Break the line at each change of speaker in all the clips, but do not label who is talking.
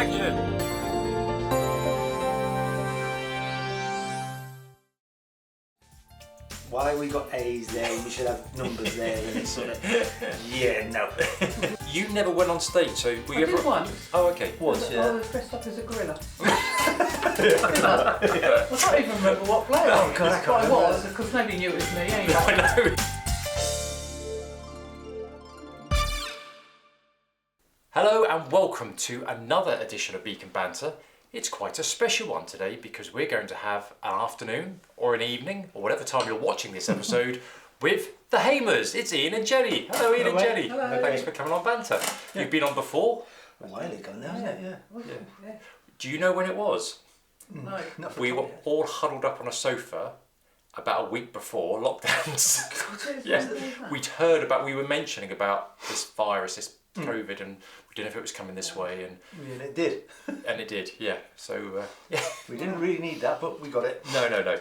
Action!
Why we got A's there? You should have numbers there, and it's sort of yeah, no.
You never went on stage, so were you
I
ever?
did once.
Oh, okay.
What?
I was dressed up as a gorilla. I can't even remember what play
Oh, God, I can't
I was,
remember.
because nobody knew it was me anyway.
I know. Hello and welcome to another edition of Beacon Banter. It's quite a special one today because we're going to have an afternoon or an evening or whatever time you're watching this episode with the Hamers. It's Iain and Jenny. Hello Iain and Jenny.
Hello.
Thanks for coming on Banter. You've been on before.
A while ago now, isn't it? Yeah.
Yeah.
Do you know when it was?
No.
Not for
We were
20 years.
all huddled up on a sofa about a week before lockdowns. Yeah, we'd heard about, we were mentioning about this virus, this COVID, and we didn't know if it was coming this way, and
And it did.
it did, yeah. So, yeah.
We didn't really need that, but we got it.
No.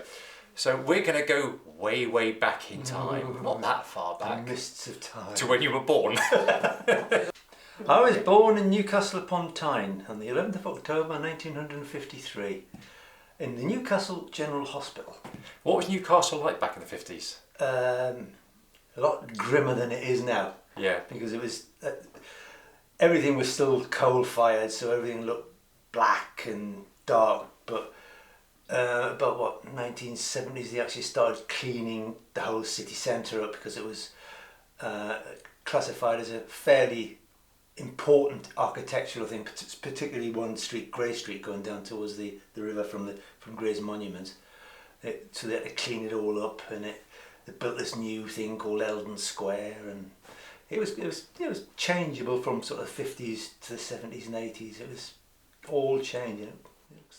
So we're going to go way, way back in time, not that far
The
back,
mists of time.
to when you were born.
I was born in Newcastle upon Tyne on the 11th of October 1953 in the Newcastle General Hospital.
What was Newcastle like back in the 50s?
A lot grimmer than it is now,
Yeah.
because it was everything was still coal fired, so everything looked black and dark. But about what 1970s, they actually started cleaning the whole city centre up because it was classified as a fairly important architectural thing, particularly one street, Grey Street, going down towards the river from Grey's Monument. So they had to clean it all up, and they built this new thing called Eldon Square, and it was changeable from sort of 50s to the 70s and 80s. It was all changing.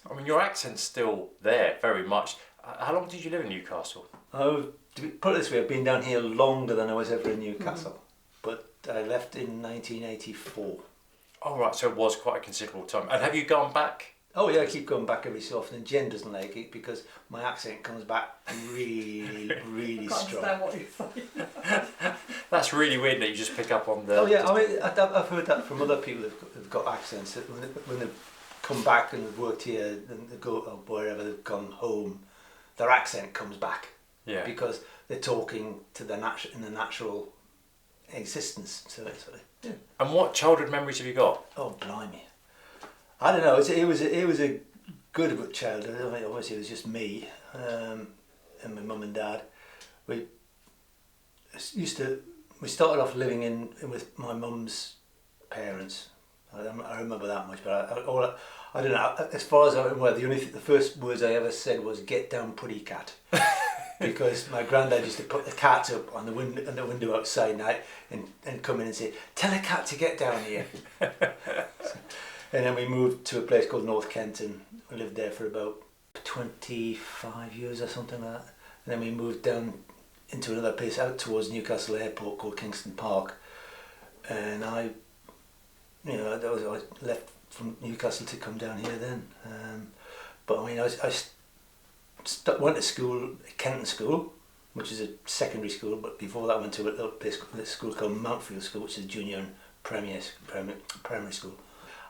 I mean, your accent's still there, very much. How long did you live in Newcastle?
To put it this way, I've been down here longer than I was ever in Newcastle, but I left in 1984.
Oh, right, so it was quite a considerable time. And have you gone back?
Oh yeah, I keep going back every so often, and Jen doesn't like it because my accent comes back really, really
I can't
strong.
understand what you're saying.
That's really weird that you just pick up on the...
Oh yeah, I mean, I've heard that from other people who've got accents, that when they've come back and they've worked here and they go or wherever they've gone home, their accent comes back.
Yeah.
Because they're talking to the natural existence. So it's sort of, yeah.
And what childhood memories have you got?
Oh blimey, I don't know. It was a good childhood. I mean, obviously it was just me and my mum and dad. We started off living in with my mum's parents. I remember that much, but I don't know. As far as I'm aware, the first words I ever said was "Get down, pretty cat," because my granddad used to put the cat up on the window outside night and come in and say, "Tell a cat to get down here." And then we moved to a place called North Kenton. We lived there for about 25 years or something like that. And then we moved down into another place out towards Newcastle Airport called Kingston Park. And I left from Newcastle to come down here then. But I mean, I went to school, Kenton School, which is a secondary school. But before that, I went to a little place, a school called Mountfield School, which is a junior and primary school.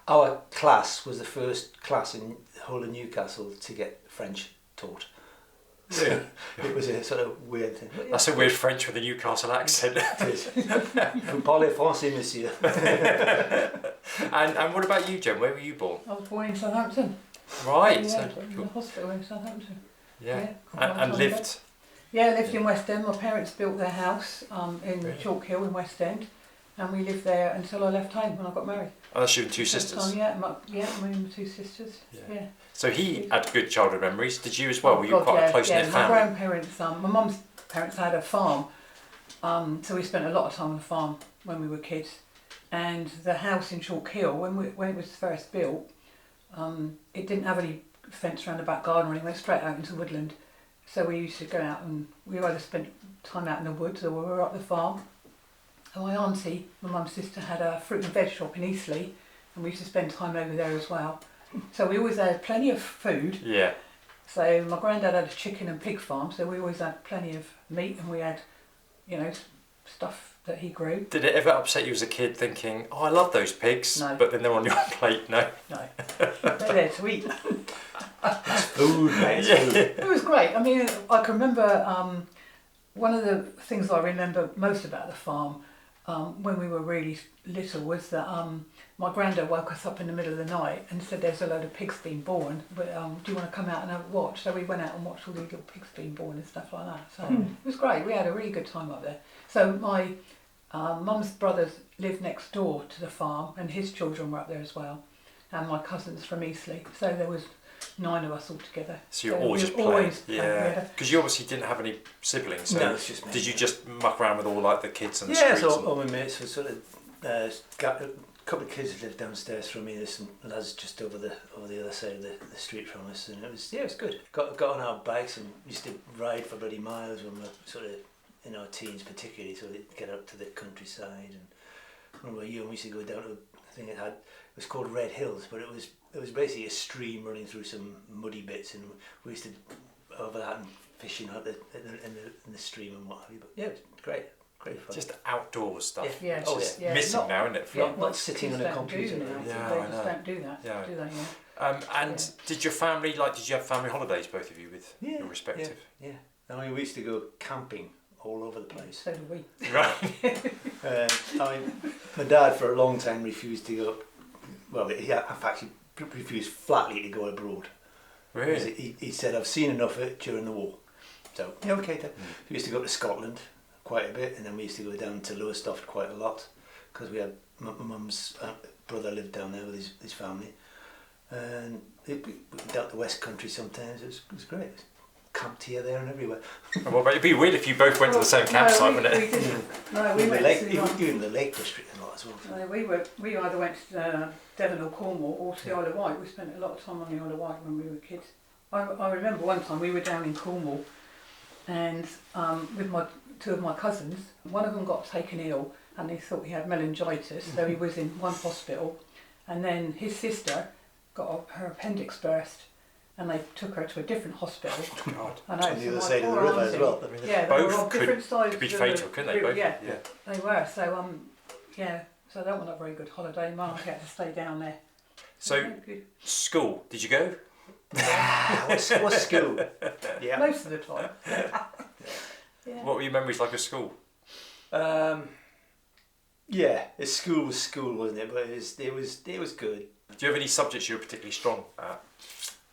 Our class was the first class in the whole of Newcastle to get French taught. So it was a sort of weird thing. Yeah.
That's a weird French with a Newcastle accent.
It is. Vous parlez français, monsieur.
And what about you, Jen? Where were you born?
I was born in Southampton.
Right.
Yeah,
So,
in the hospital in Southampton.
yeah.
quite a long
And
time
lived.
ago. Yeah, I lived in West End. My parents built their house in Chalk Hill in West End, and we lived there until I left home when I got married.
Oh, that's you and two
First
sisters.
time, my two sisters. Yeah.
So he had good childhood memories. Did you as well?
Oh,
Were you
God,
quite
yeah,
a close-knit
My
family?
grandparents, my mum's parents had a farm, so we spent a lot of time on the farm when we were kids. And the house in Chalk Hill, when it was first built, it didn't have any fence around the back garden or anything. It went straight out into woodland. So we used to go out and we either spent time out in the woods or we were up the farm. And my auntie, my mum's sister, had a fruit and veg shop in Eastleigh, and we used to spend time over there as well. So we always had plenty of food.
Yeah.
So my granddad had a chicken and pig farm, so we always had plenty of meat, and we had, stuff that he grew.
Did it ever upset you as a kid thinking, oh, I love those pigs,
No.
but then they're on your plate? No.
No, they're there to eat.
Food, mate. It's food.
It was great. I mean, I can remember one of the things I remember most about the farm when we were really little was that my granddad woke us up in the middle of the night and said there's a load of pigs being born, but do you want to come out and have a watch? So we went out and watched all these little pigs being born and stuff like that. So it was great. We had a really good time up there. So my mum's brothers lived next door to the farm and his children were up there as well, and my cousins from Eastleigh. So there was 9 of us all together.
So you're all just playing.
Always playing
Yeah.
together.
Because you obviously didn't have any siblings. So
No, it's just me.
did you just muck around with all like the kids and the
Yeah,
streets?
so all my mates were sort of got a couple of kids that lived downstairs from me. There's some lads just over the other side of the street from us, and it was good. Got on our bikes and used to ride for bloody miles when we were sort of in our teens, particularly, so they'd get out to the countryside. And when we were young, we used to go down to a thing it was called Red Hills, but it was basically a stream running through some muddy bits, and we used to over that and fishing out in the stream and what have you. But yeah, it was great fun.
Just outdoor stuff.
Yeah.
It's just
Yeah,
missing
not-
now, isn't it?
Yeah.
From,
Not sitting on a
Kids don't
computer.
do now.
Yeah,
They
I
just
know.
don't do that.
Yeah.
Do they? Yeah.
and did your family, did you have family holidays, both of you, with
Yeah,
your respective?
Yeah. I mean, we used to go camping all over the place.
So do we.
Right.
I mean, my dad for a long time refused to go. Well, he actually refused flatly to go abroad. Because
Really?
he said, I've seen enough of it during the war. So, yeah, okay then. We used to go to Scotland quite a bit, and then we used to go down to Lowestoft quite a lot, because we had my mum's brother lived down there with his family. And we went down to the West Country sometimes. It was great. It was camped here, there and everywhere.
Well, but it'd be weird if you both went to the same campsite,
no,
wouldn't
we
it?
didn't. No, we
Even the
went
lake,
to
even the Lake District and a lot as well.
we either went to Devon or Cornwall or to the Isle of Wight. We spent a lot of time on the Isle of Wight when we were kids. I remember one time we were down in Cornwall, and with two of my cousins. One of them got taken ill, and they thought he had meningitis, so he was in one hospital. And then his sister got her appendix burst, and they took her to a different hospital.
God.
I know,
On the
so
other
my
side of the
poor
river as
auntie-
well.
I mean,
Yeah, they were
both
on different sides.
could be
of the
fatal, couldn't they?
river,
Both?
Yeah, they were. So yeah. So that wasn't a very good holiday. My auntie had to stay down there.
So,
Yeah, good.
school, did you go?
What's school? Yeah.
Most of the time. Yeah.
What were your memories like of school?
Yeah, school was school, wasn't it? But it was good.
Do you have any subjects you were particularly strong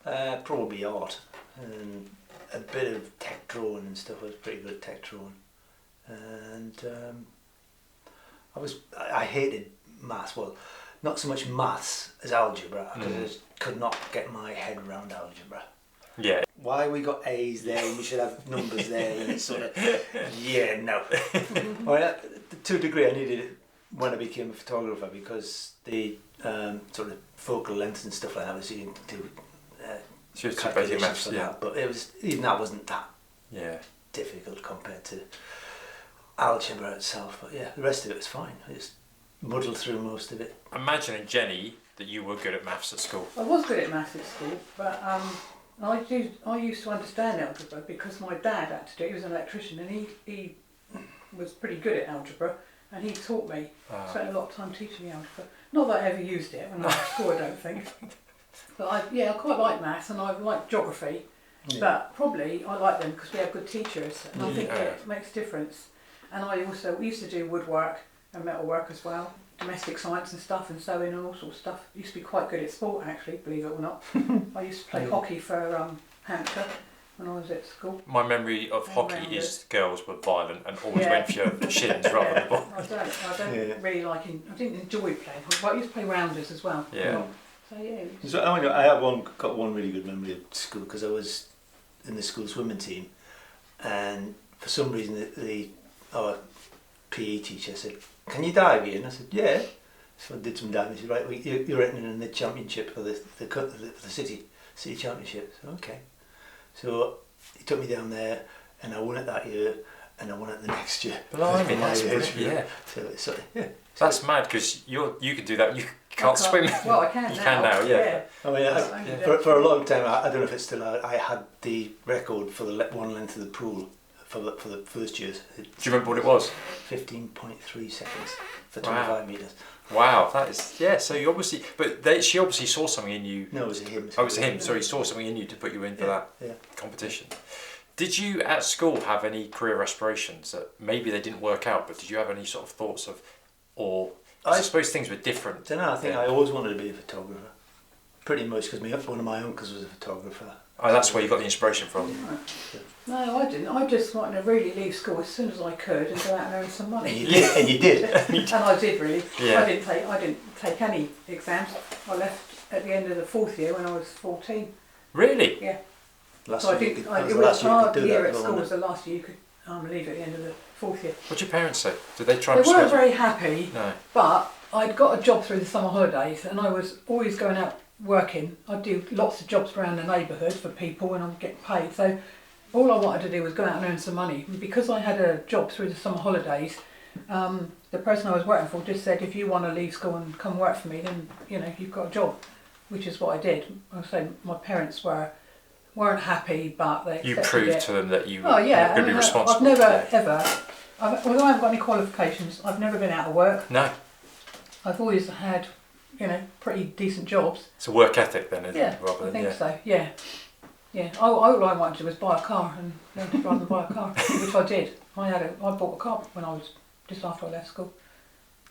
at?
Probably art and a bit of tech drawing and stuff. I was pretty good at tech drawing, and I hated maths. Well, not so much maths as algebra, because I just could not get my head around algebra.
Yeah.
Why we got A's there and we should have numbers there, and it's sort of no. Well, to a degree, I needed it when I became a photographer, because the sort of focal lengths and stuff like that was you can do
So it's basic
calculations
maths,
for
yeah.
that. But even that wasn't that
Yeah.
difficult compared to algebra itself. But yeah, the rest of it was fine. I just muddled through most of it.
Imagining, Jenny, that you were good at maths at school.
I was good at maths at school, but I used to understand algebra because my dad had to do it. He was an electrician, and he was pretty good at algebra, and he taught me. Spent a lot of time teaching me algebra. Not that I ever used it when I was at school, I don't think. But I quite like maths, and I like geography.
Yeah.
But probably I like them because we have good teachers, and I think
Yeah.
it makes a difference. And I also used to do woodwork and metalwork as well, domestic science and stuff, and sewing and all sorts of stuff. Used to be quite good at sport, actually, believe it or not. I used to play hockey for Hampshire when I was at school.
My memory of hockey
Around
is girls were violent and always
Yeah.
went for your shins rather than ball.
I don't
Yeah.
really like. I didn't enjoy playing, but I used to play rounders as well.
Yeah.
So yeah.
So I have got one really good memory of school, because I was in the school swimming team, and for some reason our PE teacher said, "Can you dive, Ian?" I said, "Yeah." So I did some diving. He said, "Right, well, you're entering in the championship for the city championship." So okay. So he took me down there, and I won it that year, and I won it the next year.
Blimey,
For my
that's
age
brilliant,
group.
yeah.
So it's sort of, yeah.
That's mad, because you can do that. You can't swim.
Well, I can
You
now.
can now, yeah.
I mean,
Yeah.
for a long time, I don't know if it's still out, I had the record for the one length of the pool for the first years.
Do you remember what it was?
15.3 seconds for 25 metres.
Wow, that is, yeah, so you obviously, she obviously saw something in you.
No, it was a him.
Oh, it was him, so he saw something in you to put you in for that competition. Did you at school have any career aspirations that maybe they didn't work out, but did you have any sort of thoughts of, or I suppose things were different?
I don't know, I think I always wanted to be a photographer. Pretty much because one of my uncles was a photographer.
Oh, that's where you got the inspiration from?
Yeah.
No, I didn't. I just wanted to really leave school as soon as I could and go out and earn some money.
And you did. And you did.
And I did really.
Yeah.
I didn't take any exams. I left at the end of the 4th year when I was 14.
Really?
Yeah.
Last
So
year
it
you
was
could
the hard
do
year
that
at
as well,
school.
wasn't
Was the last year you could leave at the end of the 4th year.
What did your parents say? Did they try
They
and
weren't
persuade
very happy.
No.
But I'd got a job through the summer holidays and I was always going out working. I'd do lots of jobs around the neighbourhood for people and I'd get paid. So all I wanted to do was go out and earn some money. And because I had a job through the summer holidays, the person I was working for just said, if you want to leave school and come work for me, then you've got a job, which is what I did. I said my parents weren't happy, but they accepted
You proved
it.
to them that you
Oh yeah,
would be responsible.
I've never ever, although I haven't got any qualifications, I've never been out of work.
No.
I've always had, pretty decent jobs.
It's a work ethic then, isn't
Yeah,
it? Rather
I
than,
think so. Yeah, yeah. All I wanted to do was buy a car and learn to drive and buy a car, which I did. I bought a car when I was just after I left school.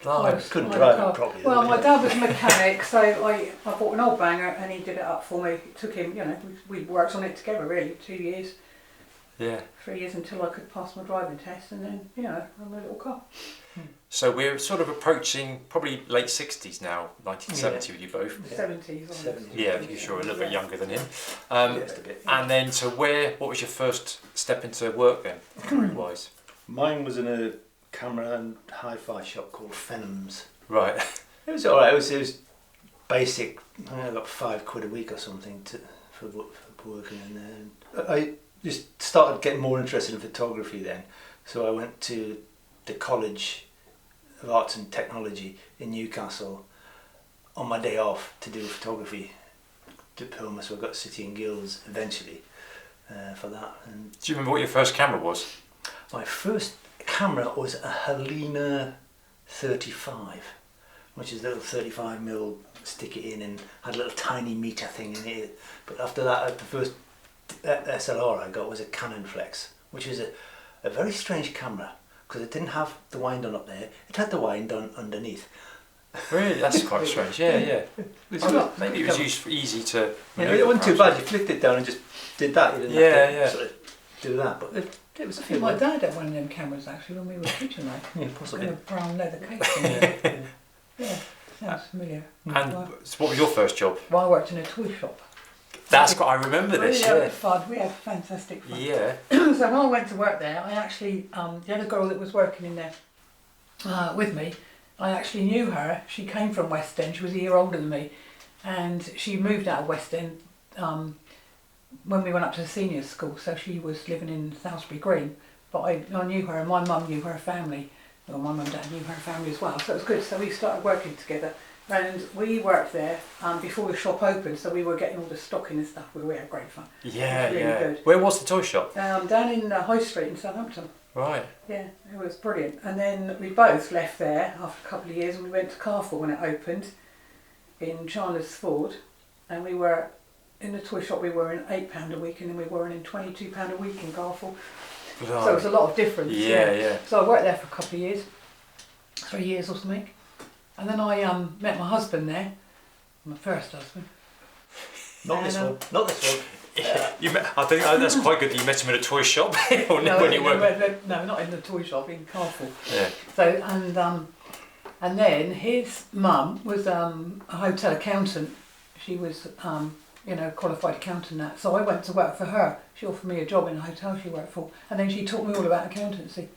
Blimey.
Couldn't
I had
drive
a car.
it properly.
Well, my dad was a mechanic, so I bought an old banger and he did it up for me. It took him, we worked on it together really, 2 years.
Yeah.
3 years until I could pass my driving test, and then I'm a little car.
So we're sort of approaching probably late 60s now, 1970 with you both.
70s.
70s.
Yeah, you're sure a little bit younger than him.
Just a bit.
And then what was your first step into work then, career-wise?
Mine was in a camera and hi-fi shop called Fenham's.
Right.
It was alright. It was basic. I got £5 a week or something for working in there. I just started getting more interested in photography then. So I went to the College of Arts and Technology in Newcastle on my day off to do a photography diploma. So I got City and Guilds eventually for that. And
Do you remember what your first camera was?
my first camera was a Helena 35, which is a little 35mm, stick it in, and had a little tiny meter thing in it. But after that, the first SLR I got was a Canon Flex, which was a very strange camera because it didn't have the wind on up there. It had the wind on underneath.
Really? That's quite strange. Yeah. Maybe it was easy to.
It wasn't too bad. You flicked it down and just did that. You didn't have to sort of do that. But it was.
I think my dad had one of them cameras actually when we were teaching, like
Yeah, possibly.
kind of brown leather case. In it. Yeah, sounds familiar.
And so what was your first job?
Well, I worked in a toy shop.
That's what I remember this.
We had fun. We had fantastic fun.
Yeah.
So when I went to work there, I actually the other girl that was working in there with me, I actually knew her. She came from West End. She was a year older than me, and she moved out of West End when we went up to the senior school. So she was living in Salisbury Green, but I knew her, and my mum knew her family. Well, my mum and dad knew her family as well, so it was good. So we started working together, and we worked there before the shop opened. So we were getting all the stock in and stuff. We had great fun.
Yeah,
really good.
Where was the toy shop?
Down in High Street in Southampton.
Right.
Yeah, it was brilliant. And then we both left there after a couple of years and we went to Carrefour when it opened in Chandler's Ford. And we were in the toy shop, we were in £8 a week, and then we were in £22 a week in Carrefour. So it was a lot of difference.
Yeah.
So I worked there for a couple of years, 3 years or something. And then I met my husband there, my first husband.
Not this one. Not this one.
I think that's quite good that you met him in a toy shop when you were.
No, not in the toy shop, in Carrefour.
Yeah.
So and then his mum was a hotel accountant. She was qualified accountant. That so I went to work for her. She offered me a job in a hotel she worked for, and then she taught me all about accountancy.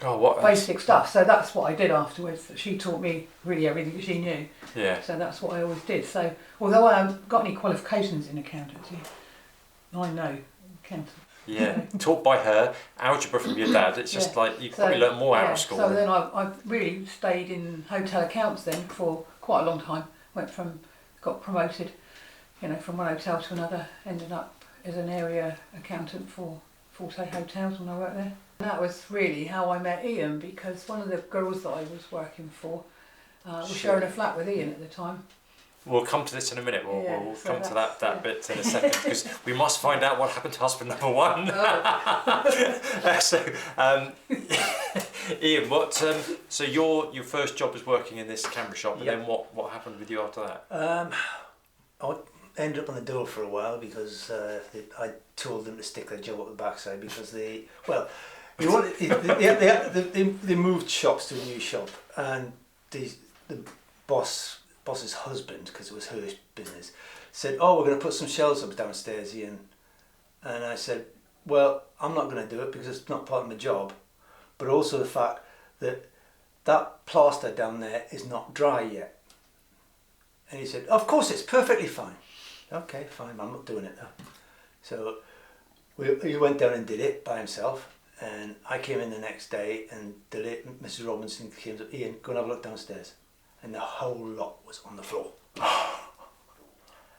Oh, what
basic stuff. So that's what I did afterwards. She taught me really everything she knew.
Yeah.
So that's what I always did. So although I haven't got any qualifications in accountancy, I know accounting.
Yeah, taught by her, algebra from your dad. It's just like you probably learn more out of school.
So then I really stayed in hotel accounts then for quite a long time. Got promoted, from one hotel to another. Ended up as an area accountant for Forte Hotels when I worked there. And that was really how I met Iain, because one of the girls that I was working for was sharing a flat with Iain at the time.
We'll come to this in a minute. We'll
So
come to that bit in a second, because we must find out what happened to husband number one. Iain, what? So your first job was working in this camera shop, and then what happened with you after that?
I ended up on the dole for a while because I told them to stick their job up the backside because they moved shops to a new shop, and the boss's husband, because it was her business, said, "Oh, we're going to put some shelves up downstairs, Iain." And I said, "Well, I'm not going to do it because it's not part of my job, but also the fact that plaster down there is not dry yet." And he said, "Of course, it's perfectly fine." Okay, fine, I'm not doing it now. So he went down and did it by himself, and I came in the next day and did it. Mrs. Robinson came up, "Iain, go and have a look downstairs." And the whole lot was on the floor.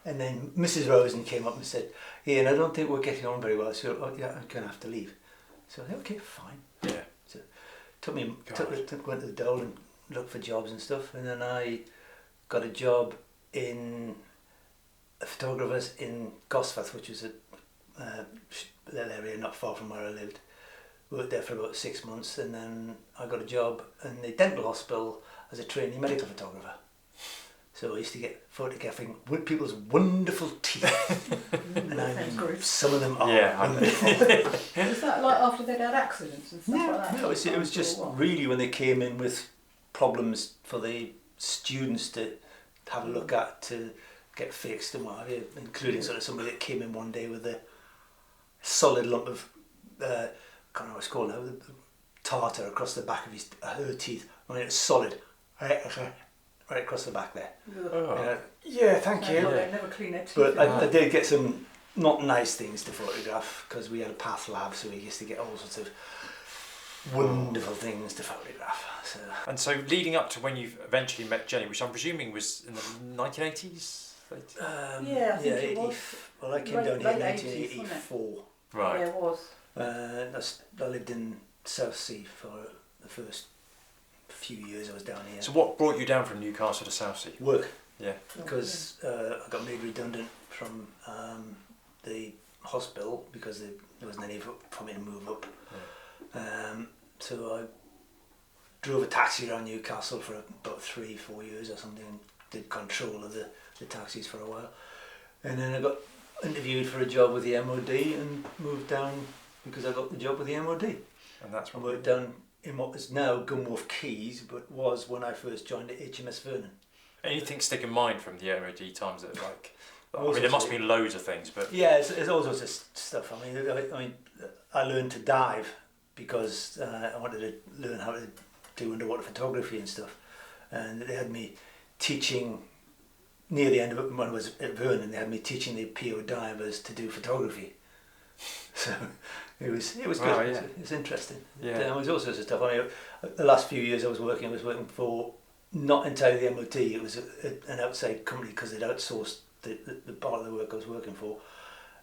And then Mrs. Rosen came up and said, "Iain, I don't think we're getting on very well, so I'm going to have to leave." So I said, "Okay, fine."
Yeah.
So went to the dole and looked for jobs and stuff, and then I got a job in photographers in Gosforth, which was a little area not far from where I lived. Worked there for about 6 months, and then I got a job in the dental hospital as a trainee medical photographer. So I used to get photographing with people's wonderful teeth. And I mean, some of them are wonderful.
Was that like after they'd had accidents and stuff like that?
No, it was just really when they came in with problems for the students to have a look at, to get fixed and what have you, including sort of somebody that came in one day with a solid lump of, I can't remember what it's called now, tartar across the back of her teeth. I mean, it's solid, right across the back there.
Oh.
Yeah, thank you.
They never clean their teeth.
But I did get some not nice things to photograph, because we had a path lab, so we used to get all sorts of wonderful things to photograph.
So leading up to when you eventually met Jenny, which I'm presuming was in the 1980s?
I think it was.
Well, I came down here in 1984.
Right.
Yeah, it was.
I lived in Southsea for the first few years I was down here.
So what brought you down from Newcastle to Southsea?
Work.
Yeah.
Because I got made redundant from the hospital because there wasn't any for me to move up. Yeah. So I drove a taxi around Newcastle for about 3-4 years or something, and did control of the taxis for a while. And then I got interviewed for a job with the MOD and moved down because I got the job with the MOD.
And that's what
I worked down in what is now Gunwharf Quays, but was when I first joined at HMS Vernon.
Anything stick in mind from the MOD times that I mean, there must be loads of things, but
yeah, it's all sorts of stuff. I mean, I learned to dive because I wanted to learn how to do underwater photography and stuff, and they had me teaching near the end of it when I was at Vernon. They had me teaching the PO divers to do photography. So it was good.
Wow, yeah.
It's interesting.
Yeah.
There was all sorts of stuff. I mean, the last few years I was working for not entirely the MOD. It was an outside company because they'd outsourced the part of the work I was working for,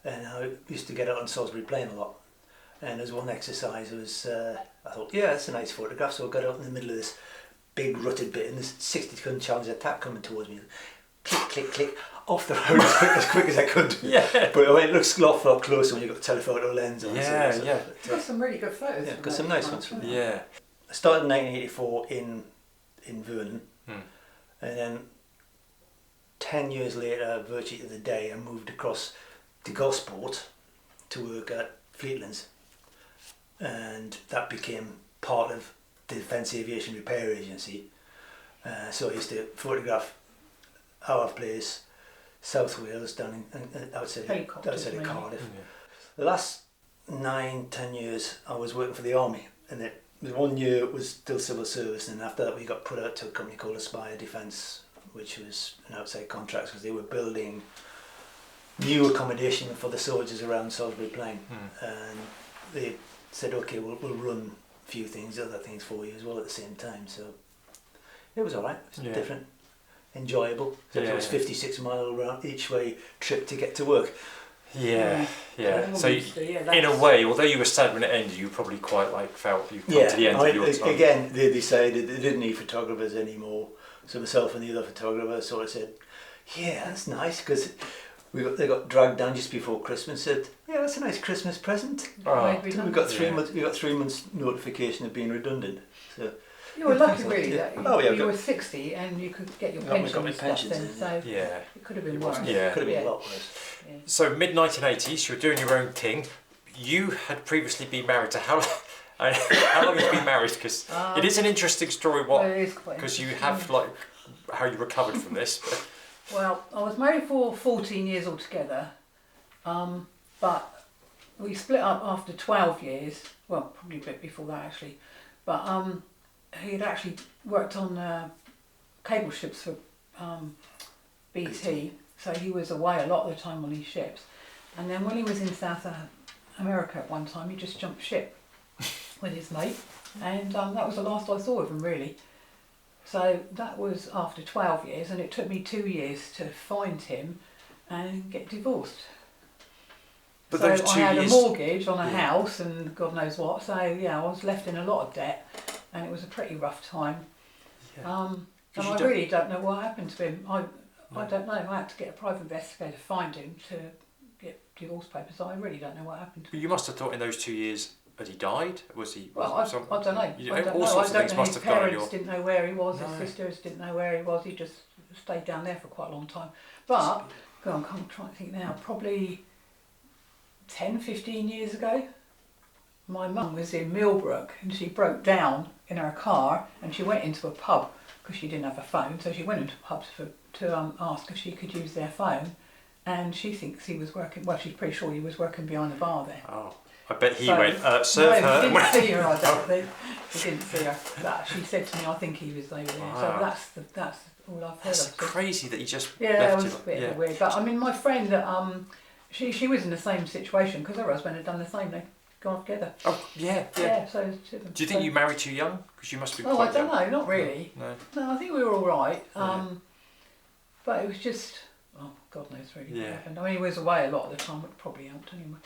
and I used to get out on Salisbury Plain a lot. And as one exercise was, I thought, yeah, that's a nice photograph. So I got out in the middle of this big rutted bit, and this 60-ton Challenger attack coming towards me. Click, click, click, off the road as quick as I could.
Yeah.
But I mean, it looks a lot closer when you've got a telephoto lens on.
Yeah,
so,
yeah.
You've got some really good photos.
Yeah, got some nice ones from
Yeah.
I started in 1984 in Vernon, and then 10 years later, virtually to the day, I moved across to Gosport to work at Fleetlands, and that became part of the Defence Aviation Repair Agency. So I used to photograph our place, South Wales, down outside of Cardiff.
Yeah.
The last 9-10 years I was working for the Army, and the 1 year was still civil service, and after that we got put out to a company called Aspire Defence, which was an outside contract because they were building new accommodation for the soldiers around Salisbury Plain. And they said, okay, we'll run a few things, other things for you as well at the same time. So it was alright, it was different, enjoyable. So it was 56 mile round each way trip to get to work.
Yeah, yeah.
What
So
we used to do, yeah,
in a
that's-
way, although you were sad when it ended, you probably quite like felt you've come to the end of your time.
Again, they decided they didn't need photographers anymore. So myself and the other photographer sort of said, "Yeah, that's nice," because they got dragged down just before Christmas. Said, "Yeah, that's a nice Christmas present."
Oh,
Maybe
We
not.
got 3
Yeah.
months. We got 3 months notification of being redundant. So
You were lucky, really, that
Oh, yeah,
you
got-
were 60 and you could get your
Got my
pension and stuff
pensions
then,
in,
so
yeah.
it could have been
it
worse.
wasn't.
Yeah.
Could have been
Yeah.
a lot worse.
Yeah.
So mid-1980s, you were doing your own thing. You had previously been married to how long? How long have you been married? Because it is an interesting story.
Well,
What?
it is quite
Because you
interesting.
have like how you recovered from this.
Well, I was married for 14 years altogether, but we split up after 12 years. Well, probably a bit before that actually. But he had actually worked on cable ships for BT, so he was away a lot of the time on these ships. And then when he was in South America at one time, he just jumped ship with his mate, and that was the last I saw of him really. So that was after 12 years, and it took me 2 years to find him and get divorced.
But
so
those
I
2
had
years.
a mortgage on a
Yeah.
house and God knows what. So yeah, I was left in a lot of debt, and it was a pretty rough time.
Yeah.
And
you
I
don't-
really don't know what happened to him. I
No.
don't know. I had to get a private investigator to find him to get divorce papers. So I really don't know what happened to him.
You must have thought in those 2 years that he died. Was he?
Well,
was
I don't know.
all
I don't
sorts
know.
of
I
things
don't know.
must
His
have gone on
parents
your.
didn't know where he was.
No.
His sisters didn't know where he was. He just stayed down there for quite a long time. But God, I'm trying to think now. Probably 10, 15 years ago, my mum was in Millbrook and she broke down in her car and she went into a pub because she didn't have a phone. So she went into pubs to ask if she could use their phone, and she thinks he was working. Well, she's pretty sure he was working behind the bar there.
Oh, I bet he
So-
went. Serve
no,
her.
he didn't see her, I don't think. He didn't see her. But she said to me, I think he was over there.
Wow.
So that's all I've heard
That's
of.
crazy that he just
Yeah, it
left
was
you.
a bit
Yeah.
weird. But I mean, my friend, she was in the same situation because her husband had done the same. They'd gone off together.
Oh yeah, yeah.
Yeah, so it was two of them.
Do you think
So-
you married too young? Because you must be
Oh,
quite
I don't
young.
know, not really.
No.
No, I think we were all right.
Yeah.
But it was just, oh, God knows really
Yeah.
what happened. I mean, he was away a lot of the time, which probably helped anyway.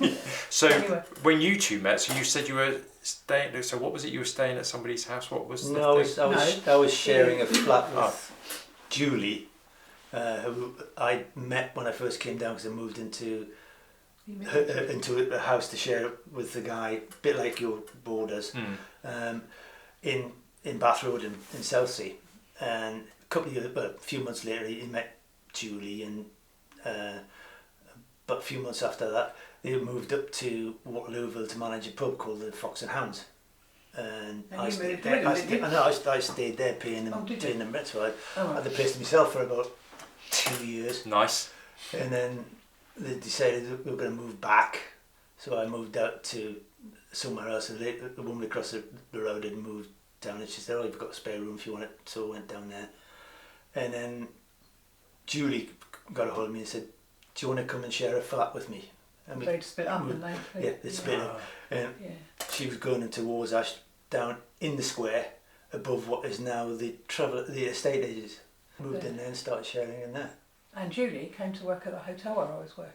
But,
So
anyway.
when you two met, so you said you were staying. So what was it? You were staying at somebody's house. What was the
No,
thing?
I was sharing a flat with
Oh.
Julie, who I met when I first came down because I moved into a house to share with the guy, a bit like your borders, in Bath Road in Southsea. And a few months later, he met Julie, and but a few months after that, they moved up to Waterlooville to manage a pub called the Fox and Hounds. And
And
I
you
stayed
moved
there.
with them, didn't you?
I stayed there paying them,
Oh, did you?
paying them rent. So I
Oh,
had
right.
the place to myself for about 2 years,
Nice.
and then they decided that we were going to move back. So I moved out to somewhere else. And the woman across the road had moved down, and she said, "Oh, you've got a spare room if you want it." So I went down there, and then Julie got a hold of me and said, "Do you want to come and share a flat with me?" And we,
They'd split up, didn't they?
yeah, they split up. And
Yeah.
she was going into Warsash down in the square above what is now the estate agents. Moved in there and started sharing in there.
And Julie came to work at the hotel where I was working.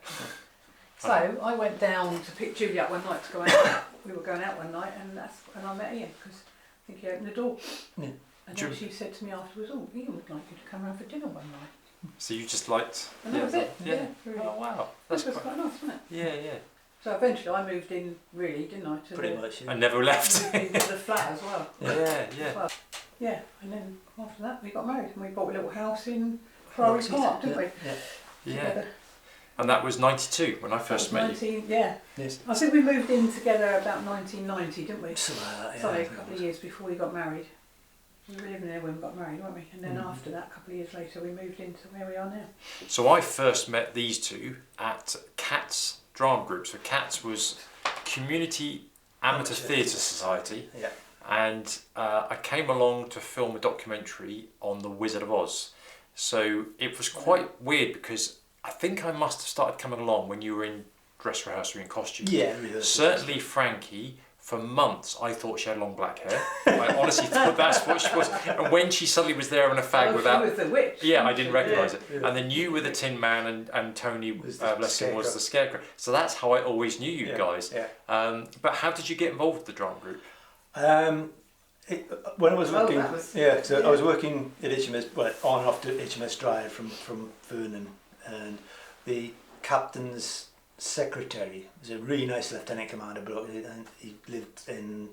So I went down to pick Julie up one night to go out. We were going out one night, and I met Iain because I think he opened the door.
Yeah.
And
Ju-
then she said to me afterwards, "Oh, Iain would like you to come round for dinner one night."
So you just liked.
And that was it. Yeah, really.
Oh wow.
That
That's
was
quite.
quite nice, wasn't it?
Yeah, yeah.
So eventually I moved in, really, didn't I? To
Pretty
the,
much. Yeah.
I never left.
into the flat as well.
Yeah, yeah.
Well, yeah, and then after that we got married and we bought a little house in Priory Park, didn't we?
Yeah.
Yeah.
Together.
And that was '92 when I first met you.
19, yeah.
Yes.
I think we moved in together about 1990, didn't we?
Something like that, yeah.
Sorry, a couple of years before we got married. We were living there when we got married, weren't we? And then after that, a couple of years later, we moved into where we are now.
So I first met these two at CATS drama group. So CATS was Community Amateur Theatre Society,
Yeah.
and I came along to film a documentary on the Wizard of Oz. So it was quite weird because I think I must have started coming along when you were in dress rehearsal in costume.
Yeah, really.
Certainly Frankie for months, I thought she had long black hair. I honestly thought that's what she was. And when she suddenly was there in a fag without...
She was the witch.
Yeah, I didn't recognise it.
Yeah.
And then you were the Tin Man and Tony,
Was the
bless him, was
Scarecrow.
the Scarecrow. So that's how I always knew you guys.
Yeah.
But how did you get involved with the drum group?
When I was working,
that was-
so I was working at HMS, well, on and off to HMS Drive from Vernon, and the captain's secretary was a really nice lieutenant commander bloke, and he lived in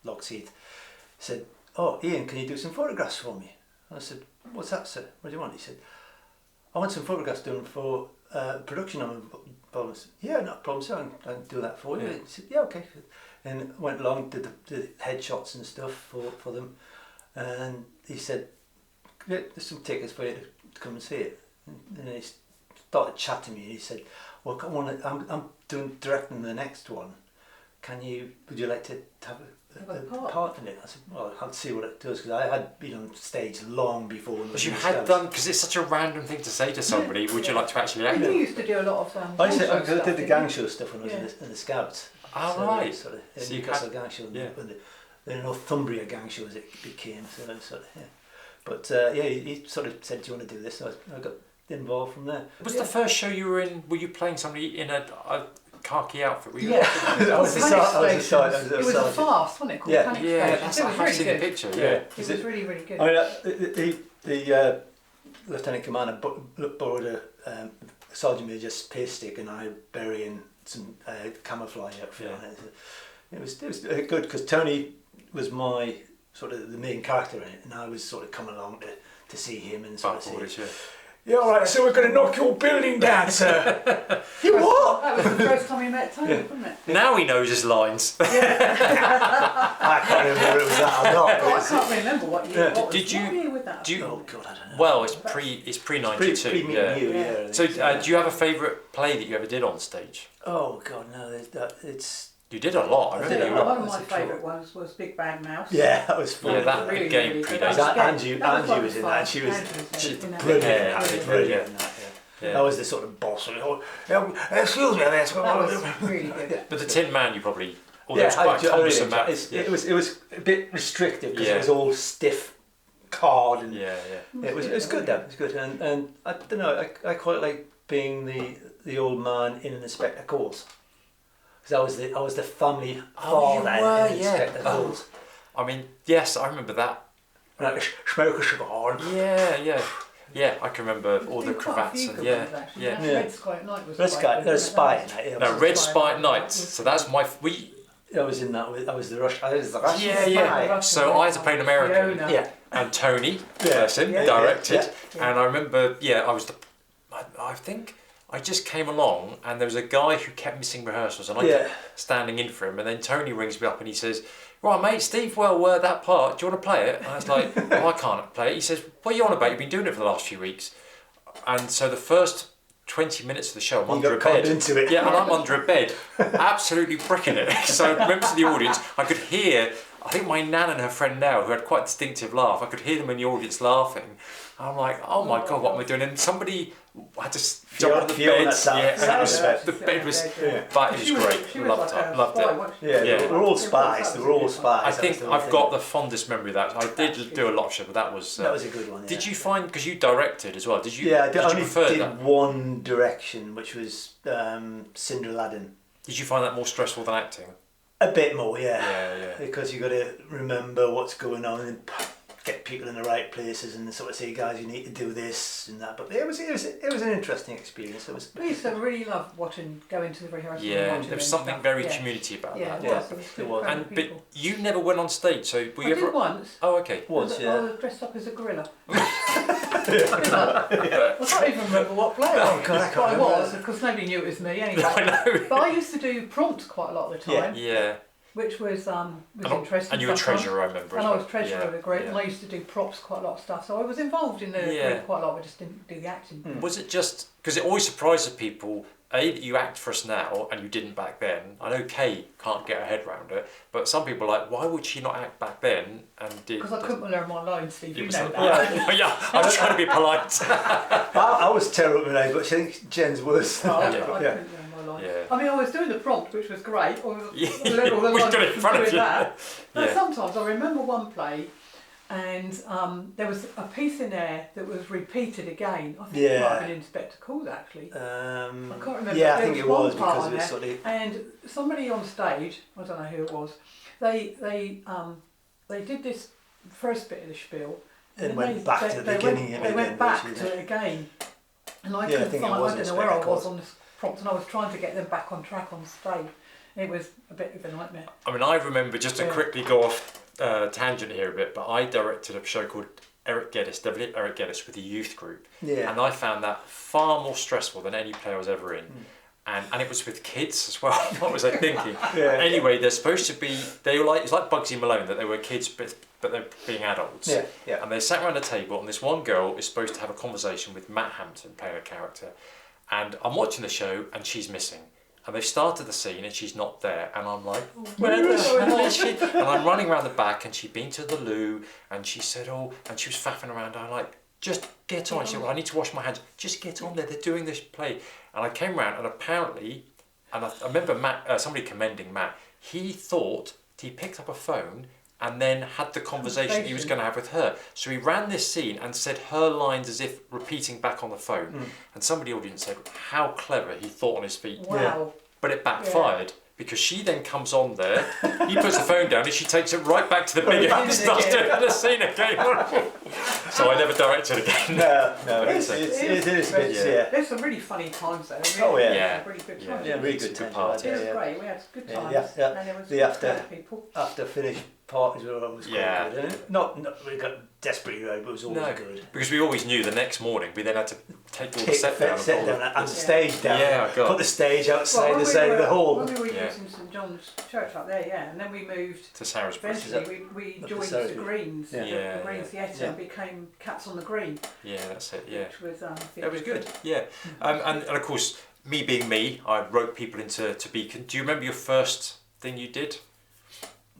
Loxheath. Said, "Oh, Ian, can you do some photographs for me?" And I said, "What's that, sir? What do you want?" He said, "I want some photographs done for production on a." "Yeah, not a problem, sir. I can do that for you."
Yeah.
He said, "Yeah, okay." And went along, did the headshots and stuff for them, and he said, "Yeah, there's some tickets for you to come and see it." And then he started chatting to me. He said, "Well, come on, I'm directing the next one. Would you like to have a part in it?" I said, "Well, I'll see what it does," because I had been on stage long before.
Because you had done, because it's such a random thing to say to somebody, would you like to actually act?
You used to do a lot of
I
gang show
did
stuff,
the
didn't
gang
you?
show stuff when I was in the Scouts.
Oh,
So,
right.
Sort of,
So
in
you
Newcastle
had-
gang show,
yeah.
the Northumbria gang show as it became. So, yeah. But he sort of said, "Do you want to do this?" So I got involved from there.
Was the first show you were in, were you playing somebody in a khaki outfit? Were you?
Yeah.
I was a
Panic
sergeant.
Stations. It was a farce, wasn't it? Called
Yeah.
Panic
Yeah,
Stations.
that's
It
I
was
have
really
seen the
good.
picture, yeah.
It was really, really good.
I mean, the lieutenant commander borrowed a sergeant major's pay stick and I burying some camouflage outfit
Yeah.
on it. It was good because Tony was my sort of the main character in it, and I was sort of coming along to see him and sort of say,
Backwards, yeah.
"Yeah, all right, so we're going to knock your building down, sir." "You what?"
That was the first time you met Tony, wasn't it?
Now he knows his lines.
I can't remember whether it was that or not.
Oh, I can't remember what year.
Yeah.
What
Did you-
What year would that?
do you-
Oh God, I don't know.
Well, it's pre 92.
Pre-meeting
Yeah.
you,
Yeah.
yeah.
So do you have a favourite play that you ever did on stage?
Oh God, no, it's.
You did a lot. I
I
remember
did
you.
a lot.
One of
That's
my
a trouble.
favourite ones was Big Bad Mouse.
Yeah, that was fun.
Yeah, that
Really,
again
really good.
predates.
That was
Angie
good. That
was
quite
in that,
fun.
and she was
Angie in that.
brilliant.
Yeah,
Brilliant,
brilliant.
in that, yeah.
Yeah.
That was the sort of boss. Excuse me, that's what
That
I
was really good.
But the Tin Man, you probably. Although it's quite a cumbersome map.
It was a bit restrictive because
Yeah.
it was all stiff card and
Yeah, yeah.
it was good though. It was good, and I don't know. I quite like being the old man in Inspector Calls. Because I was the family
Oh, you
father
were,
in
yeah.
Inspector
Oh.
Calls.
I mean, yes, I remember that.
And I smoke a cigar.
Yeah. Yeah, I can remember all the
There's been quite a
cravats
few
and
good
yeah,
ones, actually.
yeah.
That Red Sky at Night was
Red
quite
Sky,
good,
there's
wasn't
Spy
it?
in it.
No, Red Spite Nights. So that's my.
I was in that. I was the Russian. I was the Russian
Yeah,
spy.
yeah. So I had to play an American.
Fiona.
Yeah.
And Tony,
Yeah.
bless him,
Yeah.
directed.
Yeah.
And I remember, I was I think I just came along and there was a guy who kept missing rehearsals and I kept standing in for him. And then Tony rings me up and he says, "Right, mate, Steve, that part, do you want to play it?" And I was like, "Oh, I can't play it." He says, "What are you on about? You've been doing it for the last few weeks." And so the first 20 minutes of the show, I'm under a bed.
Into it.
Yeah, and I'm under a bed, absolutely bricking it. So members of the audience, I could hear, I think my nan and her friend now, who had quite a distinctive laugh, I could hear them in the audience laughing. And I'm like, oh my God, what am I doing? And somebody had to jump on the
Fiona
bed.
sat-
Yeah, and it was,
sat
the bed was,
Yeah.
but it was
She was-
great.
she was
Loved
like
it.
a
Loved
spy,
it.
wasn't she?
Yeah,
Yeah.
they were all spies. They were all spies.
I
That
think
was the
I've
thing.
got the fondest memory of that. I did do a lot of shows, but that was.
That was a good one. Yeah.
Did you find, because you directed as well, did you?
Yeah, I
did you
only
prefer
did
that?
one direction, which was Cinderaladdin.
Did you find that more stressful than acting?
A bit more, yeah.
Yeah.
Because you got to remember what's going on and get people in the right places and sort of say, guys, you need to do this and that. But it was an interesting experience. It was.
We used to really love going to the rehearsal. and
Yeah,
watching
there was
and
something
stuff.
very
Yeah.
community about
Yeah,
that.
it was. It was
it
good
was.
crowd
And
of
but
people.
you never went on stage, so were
I
you
did
ever?
once.
Oh, okay.
Was,
I
yeah.
was dressed up as a gorilla. I can't even remember what play
Oh, God, I can't
I
remember.
was, because nobody knew it was me anyway.
I know.
But I used to do prompts quite a lot of the time,
Yeah.
which was interesting.
And you were
sometimes.
treasurer, I remember.
And
as
I
well.
was treasurer
Yeah,
of the group,
yeah.
and I used to do props quite a lot of stuff. So I was involved in the
Yeah.
group quite a lot, but just didn't do the acting.
Was it just because it always surprises people? A, that you act for us now and you didn't back then. I know Kay can't get her head around it, but some people are like, why would she not act back then and did?
Because I couldn't learn my lines, Steve. You
It
know
was
that.
like, yeah, I was trying to be polite.
I was terrible at it, but I think Jen's worse.
Oh, I
Yeah.
couldn't learn my lines.
Yeah.
I mean, I was doing the prompt, which was great. Or
Yeah,
all the
we've
lines
got it in
was
front of
doing
you.
that. But
Yeah.
sometimes I remember one play, and there was a piece in there that was repeated again. I think it might have been Inspector Calls actually. I can't remember.
Yeah, I
There
think it
one
was
part
because
on
it was
there,
sort of.
and somebody on stage, I don't know who it was, they did this first bit of the spiel.
And went back to the beginning of it
They went
again,
back
which is-
to it again. And I
Yeah, I
couldn't
think it
find,
was
I don't know where I
Inspector
was
Calls.
on this prompt, and I was trying to get them back on track on stage. It was a bit of a nightmare.
I mean, I remember, just to
Yeah.
quickly go off tangent here a bit, but I directed a show called Eric Geddes with the youth group.
Yeah.
And I found that far more stressful than any play I was ever in. And it was with kids as well. What was I thinking?
Yeah.
Anyway, they're supposed to be, they were like, it's like Bugsy Malone, that they were kids, but they're being adults.
Yeah, yeah.
And they sat around a table, and this one girl is supposed to have a conversation with Matt Hampton, playing a character. And I'm watching the show, and she's missing. And they've started the scene, and she's not there. And I'm like, where the hell is she? And I'm running around the back, and she'd been to the loo, and she said, and she was faffing around. I'm like, just get on. She said, well, I need to wash my hands. Just get on there. They're doing this play. And I came round, and apparently, and I remember somebody commending Matt, he thought he picked up a phone and then had the conversation he was going to have with her. So he ran this scene and said her lines as if repeating back on the phone. And somebody in the audience said how clever he thought on his feet.
Wow.
But it backfired. Because she then comes on there, he puts the phone down and she takes it right back to the beginning and starts doing the scene again. So I never directed again.
No, it is a bit, yeah.
There's some really funny times there. Really,
Oh, yeah.
Yeah.
Really good
Yeah.
times.
Yeah, really
It's a
good
good
time.
party.
It was
Yeah.
great. We had good
Yeah,
times.
yeah.
And there was
The
good
after-
people.
After finished parties were always
Yeah.
quite good. Isn't it? Not we got desperately right, but it was always
No,
good.
because we always knew the next morning we then had to take all the
Take
set down.
set down and the stage down.
Yeah, God.
Put the stage outside
when
the side of the hall.
When we were
Yeah.
using St John's Church up there, yeah, and then we moved.
To Sarasbury.
Eventually, we
Up to
joined the
Sarasbury.
Greens,
Yeah.
Yeah,
the Green
yeah.
Theatre,
Yeah.
and became Cats on the Green,
Yeah, that's it. Yeah,
which was
that was good. Yeah, and of course, me being me, I wrote people into Beacon. Do you remember your first thing you did?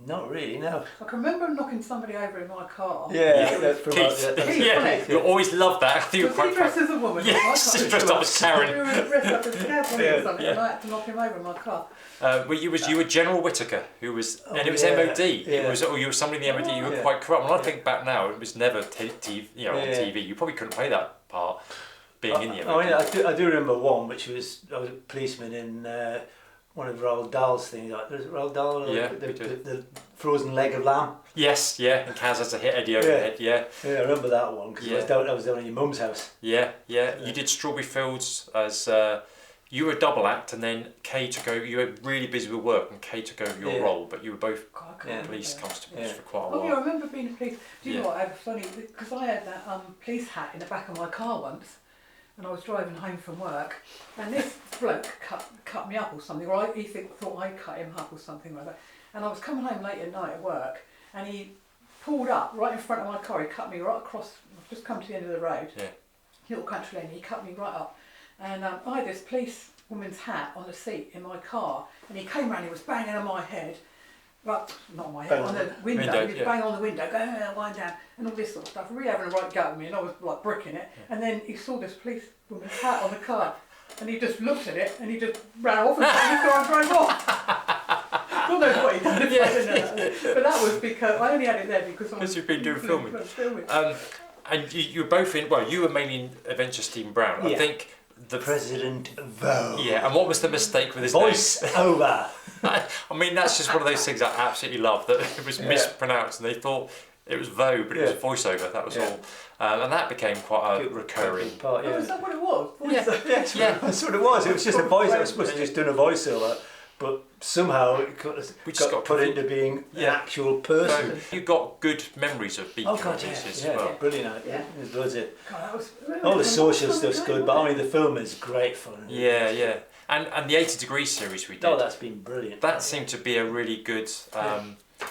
Not really, no.
I can remember knocking somebody over in my car.
Yeah,
Yeah.
that's from
Keith.
that's
Yeah, you always loved that. I think you were
Was he
quite
dressed
proud.
as a woman?
Yes,
I can't
dressed up as Karen.
We were dressed up as Karen
Yeah,
or something,
yeah.
and I had to knock him over in my car.
Well, you were General Whittaker, who was, and it was
yeah,
MOD.
yeah.
It was, or you were somebody in the MOD. You were
Yeah.
quite corrupt. When I think back now, it was never TV, on
Yeah.
TV. You probably couldn't play that part, being in the
I mean,
MOD.
I do remember one, which was I was a policeman in one of Roald Dahl's things. Like, was it Roald Dahl?
Yeah,
the,
we do.
the frozen leg of lamb.
Yes, yeah, and Kaz has to hit Eddie over the
Yeah.
head. Yeah,
Yeah, I remember that one because
Yeah.
I was down at your mum's house.
yeah. You did Strawberry Fields as. You were a double act, and then Kay took over. You were really busy with work, and Kay took over your
Yeah.
role. But you were both
God, I can't
Yeah.
remember
police
that.
constables
Yeah.
for quite a
Oh yeah, I
while.
remember being a police. Do you
Yeah.
know what? I was funny because I had that police hat in the back of my car once, and I was driving home from work, and this bloke cut me up or something, or he thought I cut him up or something like that. And I was coming home late at night at work, and he pulled up right in front of my car. He cut me right across. I've just come to the end of the road.
Yeah.
Little country lane. He cut me right up, and I had this police woman's hat on the seat in my car, and he came round. He was banging on my head. Right, not on my head,
Bang
on
on
the
the
window.
window,
He was
yeah.
banging on the window, going, wind down, and all this sort of stuff. Really having a right go at me, and I was like bricking it. And then he saw this police woman's hat on the car, and he just looked at it, and he just ran off and got his car and drove off. God knows what he done if I didn't know. But that was because I only had it there because I was
Because you've been doing filming.
filming.
And you were both in. Well, you were mainly in Adventure Stephen Brown. I
Yeah.
think the
President Vo.
Yeah, and what was the mistake with his
Voice over.
name? I mean, that's just one of those things I absolutely love, that it was
Yeah.
mispronounced and they thought it was Vo, but it was
Yeah.
voiceover, that was
Yeah.
all. And that became quite a recurring.
part.
Oh, is that what it was?
Yeah.
Yes,
Yeah.
that's what it was. It was just a voice. I was supposed to just do a voiceover, but somehow it
We just got
put
confused.
into being an
Yeah.
actual
So
person.
you got good memories of Beacon
Oh God,
releases
yeah,
as well.
brilliant.
Yeah.
There's loads of
God, that was,
all the social stuff's good, but I mean the film is great fun.
Yeah. And the 80 Degrees series we did.
Oh, that's been brilliant.
That seemed to be a really good.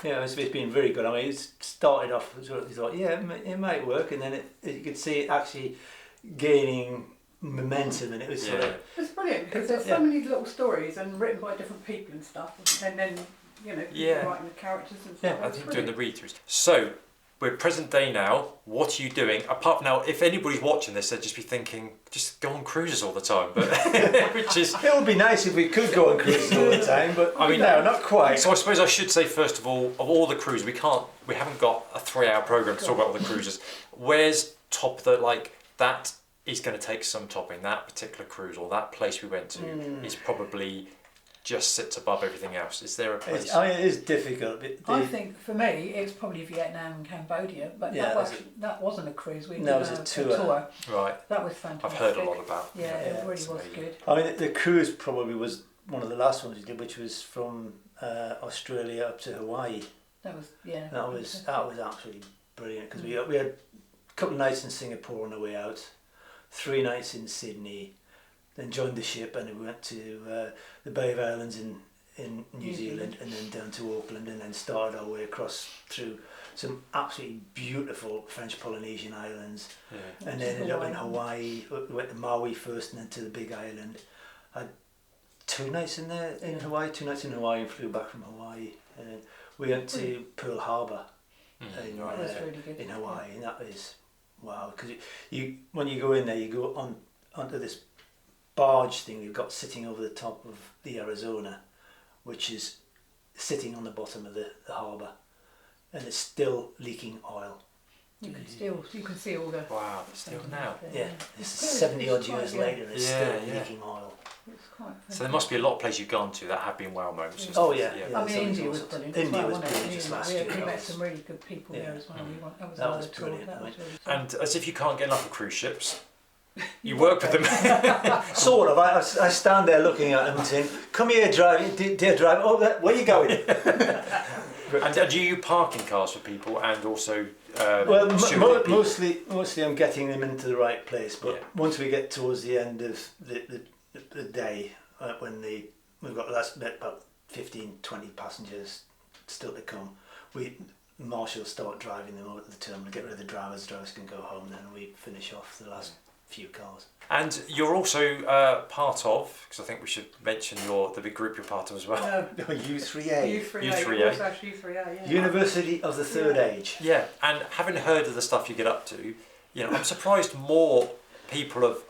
Yeah, it's been very good. I mean, it started off as well, you thought, yeah, it might work, and then you could see it actually gaining momentum, and it was sort of.
It's brilliant because there's so many little stories and written by different people and stuff, and then
Yeah.
writing the characters and
Yeah,
stuff.
I
It's
think doing the
brilliant.
read-throughs. So, we're present day now. What are you doing? Apart from now, if anybody's watching this, they'd just be thinking, just go on cruises all the time. But which is,
It would be nice if we could go on cruises all the time, but
I mean,
no, not quite.
so I suppose I should say first of all the cruises, we haven't got a 3-hour program to talk about all the cruises. Where's top that is going to take some topping? That particular cruise or that place we went to is probably just sits above everything else. Is there a place?
It is difficult.
I think for me it's probably Vietnam and Cambodia, but that wasn't a cruise. We did
was a tour.
Right.
That was fantastic.
I've heard a lot about.
Yeah, it really was good.
I mean, the cruise probably was one of the last ones we did, which was from Australia up to Hawaii.
That was
That was absolutely brilliant because we had a couple of nights in Singapore on the way out, 3 nights in Sydney, then joined the ship and we went to the Bay of Islands in New Zealand and then down to Auckland and then started our way across through some absolutely beautiful French Polynesian islands and then ended up in Hawaii. We went to Maui first and then to the Big Island. Had 2 nights in Hawaii and flew back from Hawaii. And we went to Pearl Harbor in Hawaii and that was wow because when you go in there you go onto this barge thing you've got sitting over the top of the Arizona, which is sitting on the bottom of the harbour, and it's still leaking oil.
You can see all the.
Wow, still now.
Yeah, it's 70 odd years later, and it's still leaking oil.
It's quite.
So there must be a lot of places you've gone to that have been wow moments.
Yeah.
Oh yeah.
I mean, India was brilliant.
India was brilliant just last year.
We met some really good people there as well.
That was brilliant.
That was really fun.
And as if you can't get enough of cruise ships. You work with them.
Sort of. I stand there looking at them and saying, "Come here, dear driver. Oh, where are you going?"
And do you parking cars for people and also?
Mostly I'm getting them into the right place. But once we get towards the end of the day, when we've got about 15-20 passengers still to come, marshals start driving them over to the terminal, get rid of the drivers can go home, then we finish off the last few cars. And
you're also part of, because I think we should mention the big group you're part of as well.
U3A.
U3A.
University of the Third Age.
Yeah, and having heard of the stuff you get up to, I'm surprised more people of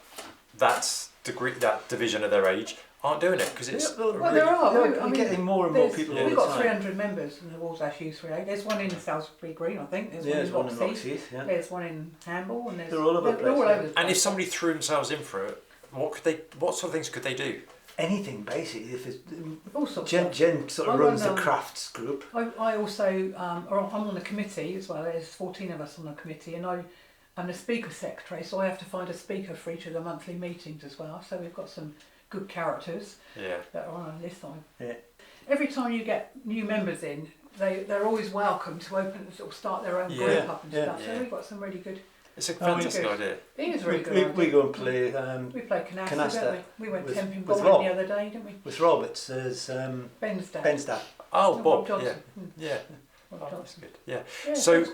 that degree, that division of their age, aren't doing it because it's.
Well, there are.
We're getting more and more people all the time.
We've got 300 members in the Walsall U3A. There's one in Salisbury Green, I think. There's one in Roxheath.
Yeah.
There's one in Hamble, and
they're all over the place.
And if somebody threw themselves in for it, what sort of things could they do?
Anything basically. If it's
all sorts.
Jen sort of runs the crafts group.
I also I'm on the committee as well. There's 14 of us on the committee, and I'm the speaker secretary, so I have to find a speaker for each of the monthly meetings as well. So we've got some good characters that are on a list. Every time you get new members in, they're always welcome to open or start their own group up and stuff. So we've got some really good.
It's a fantastic idea.
It is really good.
We go and play.
We play canasta, don't we? We went camping bowling the other day, didn't we?
With Roberts, there's
Ben's dad.
Oh, Bob
Johnson.
Yeah.
Bob
Johnson.
Johnson.
Yeah.
Yeah.
So,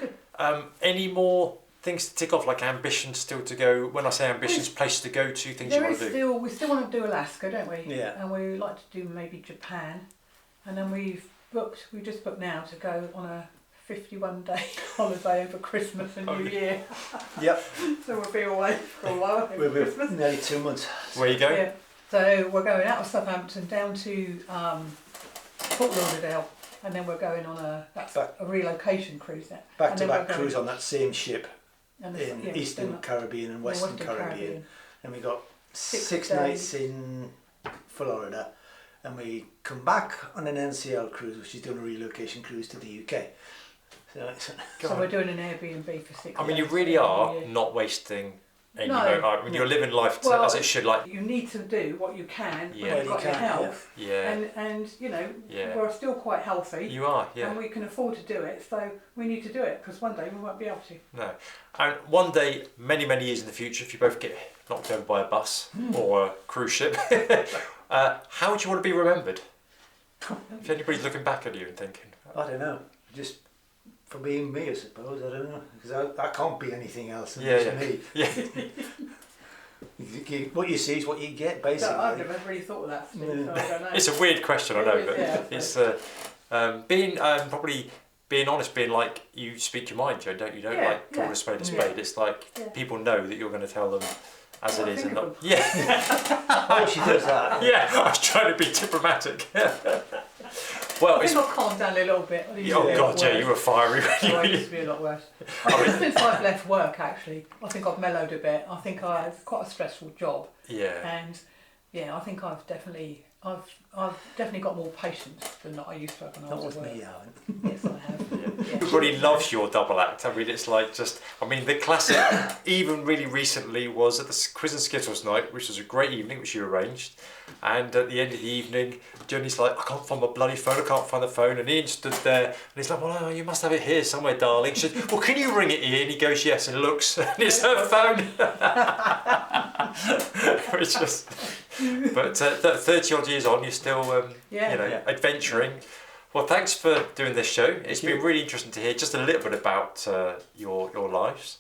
any more things to tick off, like ambitions still to go? When I say ambitions, places to go to, things you want to do.
We still want to do Alaska, don't we?
Yeah.
And we like to do maybe Japan, and then we just booked now to go on a 51-day holiday over Christmas and New Year.
Yep.
So we'll be away for a while over Christmas.
Nearly 2 months.
Where are you going?
Yeah. So we're going out of Southampton down to Fort Lauderdale, and then we're going on a relocation cruise there.
Back-to-back cruise on that same ship.
In
Eastern Caribbean and Western Caribbean. And we got 6 nights in Florida, and we come back on an NCL cruise, which is doing a relocation cruise to the UK.
So we're doing an Airbnb for 6 days.
I mean, you really are not wasting any moment. I mean, you're living life as it should. Like
you need to do what you can when you've got your health.
Yeah.
And we're still quite healthy.
You are, yeah.
And we can afford to do it, so we need to do it because one day we won't be able to.
No. And one day, many, many years in the future, if you both get knocked over by a bus or a cruise ship, how do you want to be remembered? If anybody's looking back at you and thinking,
I don't know, just for being me, I suppose. I don't know, because I can't be anything else than just me.
Yeah.
What you see is what you get, basically.
No, I've never really thought of that, Steve, so I don't know.
It's a weird question, I know, but it's being probably being honest, being like, you speak your mind, Joe, don't you? Don't
Yeah,
like call
yeah.
a spade a
Yeah.
spade. It's like
Yeah.
people know that you're going to tell them as
Well,
it
I
is,
think
and
of
not. Yeah,
Oh, she does that.
yeah. I was trying to be diplomatic. Well,
I
it's.
think I've calmed down a little bit. I used to
Oh
be a
God,
lot
yeah,
worse.
you were fiery.
Oh, I used to be a lot worse. Since I've left work, actually, I think I've mellowed a bit. I think I have quite a stressful job,
Yeah.
and yeah, I think I've definitely got more patience than I used to have when I
Not
was
with
at work.
me, you haven't.
Yes, I have. Yeah.
Everybody loves your double act. I mean, it's like just. I mean, the classic, even really recently, was at the Quiz and Skittles night, which was a great evening, which you arranged. And at the end of the evening, Jenny's like, I can't find my bloody phone. I can't find the phone. And Ian stood there, and he's like, well, you must have it here somewhere, darling. She said, well, can you ring it, Ian? He goes, yes, and looks, and it's her phone. It's just. But 30 odd years on, you're still,
Yeah.
adventuring. Well, thanks for doing this show. It's been really interesting to hear just a little bit about your lives,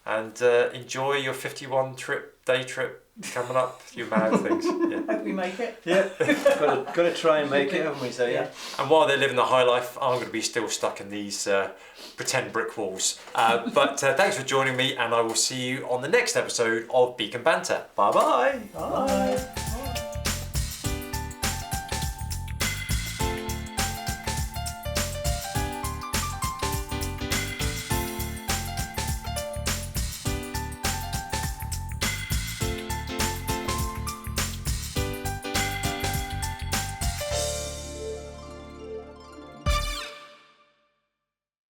and enjoy your 51 day trip coming up. Your mad things. Yeah.
Hope we make it.
Yeah, got to try and make it, haven't we? So yeah.
And while they're living the high life, I'm going to be still stuck in these pretend brick walls. But thanks for joining me, and I will see you on the next episode of Beacon Banter. Bye bye.
Bye.